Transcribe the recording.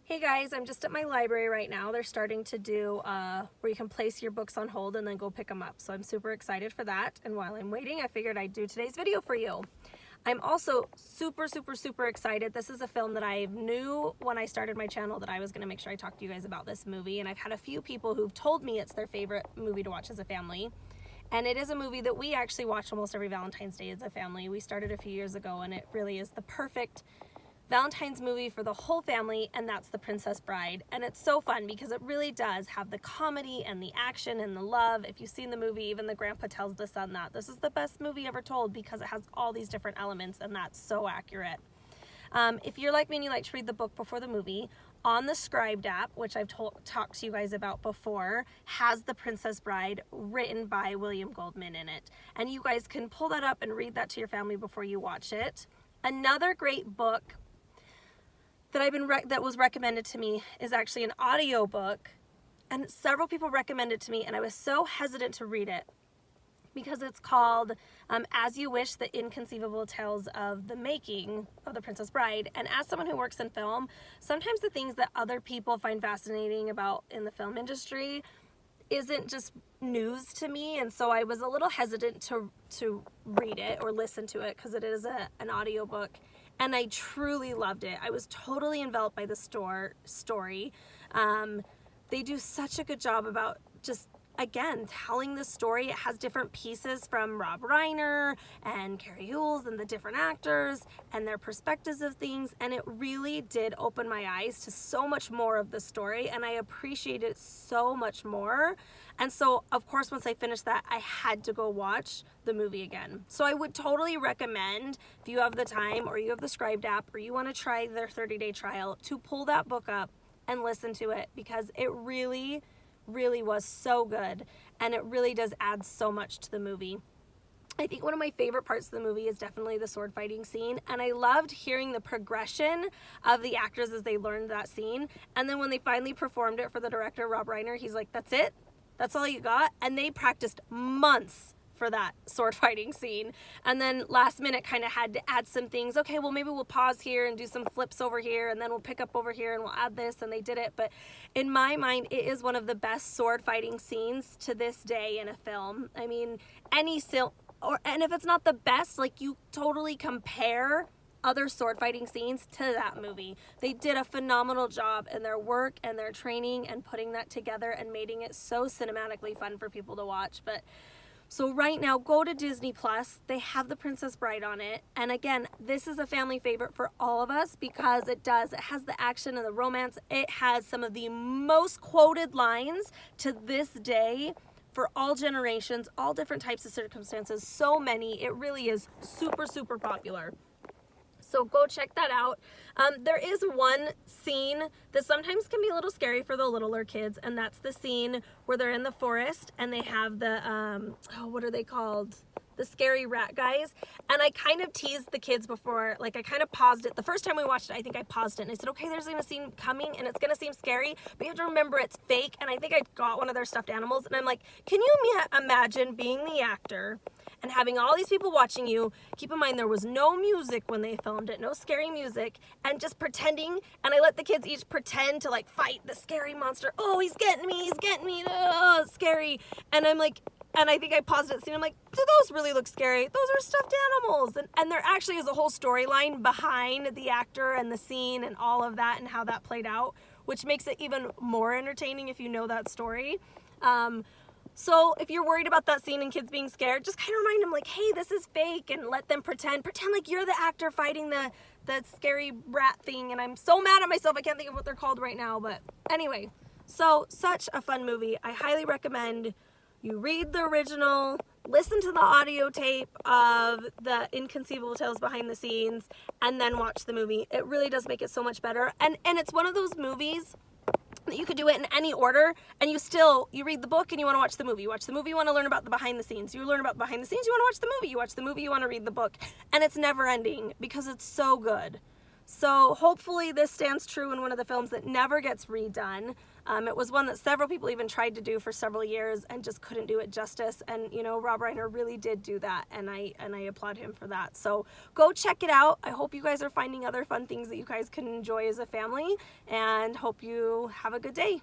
Hey guys, I'm just at my library right now. They're starting to do where you can place your books on hold and then go pick them up. So I'm super excited for that. And while I'm waiting, I figured I'd do today's video for you. I'm also super excited. This is a film that I knew when I started my channel that I was going to make sure I talked to you guys about this movie. And I've had a few people who've told me it's their favorite movie to watch as a family. And it is a movie that we actually watch almost every Valentine's Day as a family. We started a few years ago, and it really is the perfect Valentine's movie for the whole family, and that's The Princess Bride. And it's so fun because it really does have the comedy and the action and the love. If you've seen the movie, even the grandpa tells the son that this is the best movie ever told because it has all these different elements, and that's so accurate. If you're like me and you like to read the book before the movie, on the Scribed app, which I've talked to you guys about before, has The Princess Bride written by William Goldman in it. And you guys can pull that up and read that to your family before you watch it. Another great book that was recommended to me is actually an audio book, and several people recommended it to me, and I was so hesitant to read it because it's called As You Wish, The Inconceivable Tales of the Making of The Princess Bride. And as someone who works in film, sometimes the things that other people find fascinating about in the film industry isn't just news to me, and so I was a little hesitant to read it or listen to it because it is an audio book. And I truly loved it. I was totally enveloped by the story. They do such a good job about just, again, telling the story. It has different pieces from Rob Reiner and Carrie Hughes and the different actors and their perspectives of things. And it really did open my eyes to so much more of the story, and I appreciated it so much more. And so, of course, once I finished that, I had to go watch the movie again. So I would totally recommend, if you have the time or you have the Scribed app or you want to try their 30-day trial, to pull that book up and listen to it, because it really was so good, and it really does add so much to the movie. I think one of my favorite parts of the movie is definitely the sword fighting scene, and I loved hearing the progression of the actors as they learned that scene. And then when they finally performed it for the director, Rob Reiner, he's like, that's it? That's all you got? And they practiced months for that sword fighting scene, and then last minute kind of had to add some things. Okay, well, maybe we'll pause here and do some flips over here, and then we'll pick up over here and we'll add this, and they did it. But in my mind, it is one of the best sword fighting scenes to this day in a film. I mean, and if it's not the best, like, you totally compare other sword fighting scenes to that movie. They did a phenomenal job in their work and their training and putting that together and making it so cinematically fun for people to watch. But so right now, go to Disney Plus. They have The Princess Bride on it. And again, this is a family favorite for all of us because it has the action and the romance. It has some of the most quoted lines to this day for all generations, all different types of circumstances. So many. It really is super popular. So go check that out. There is one scene that sometimes can be a little scary for the littler kids, and that's the scene where they're in the forest and they have the, what are they called? The scary rat guys. And I kind of teased the kids before, like I kind of paused it. The first time we watched it, I think I paused it and I said, okay, there's a scene coming and it's gonna seem scary, but you have to remember it's fake. And I think I got one of their stuffed animals, and I'm like, can you imagine being the actor and having all these people watching you? Keep in mind, there was no music when they filmed it, no scary music, and just pretending. And I let the kids each pretend to like fight the scary monster. Oh, he's getting me, oh, it's scary. And I'm like, and I think I paused it, I'm like, do those really look scary? Those are stuffed animals. And there actually is a whole storyline behind the actor and the scene and all of that and how that played out, which makes it even more entertaining if you know that story. So if you're worried about that scene and kids being scared, just kind of remind them like, hey, this is fake, and let them pretend like you're the actor fighting the scary rat thing. And I'm so mad at myself, I can't think of what they're called right now. But anyway, so such a fun movie. I highly recommend you read the original, listen to the audio tape of the inconceivable tales behind the scenes, and then watch the movie. It really does make it so much better. And it's one of those movies that you could do it in any order, and you read the book and you want to watch the movie. You watch the movie, you want to learn about the behind the scenes. You learn about behind the scenes, you want to watch the movie. You watch the movie, you want to read the book. And it's never ending because it's so good. So hopefully this stands true in one of the films that never gets redone. It was one that several people even tried to do for several years and just couldn't do it justice. And you know, Rob Reiner really did do that, and I applaud him for that. So go check it out. I hope you guys are finding other fun things that you guys can enjoy as a family, and hope you have a good day.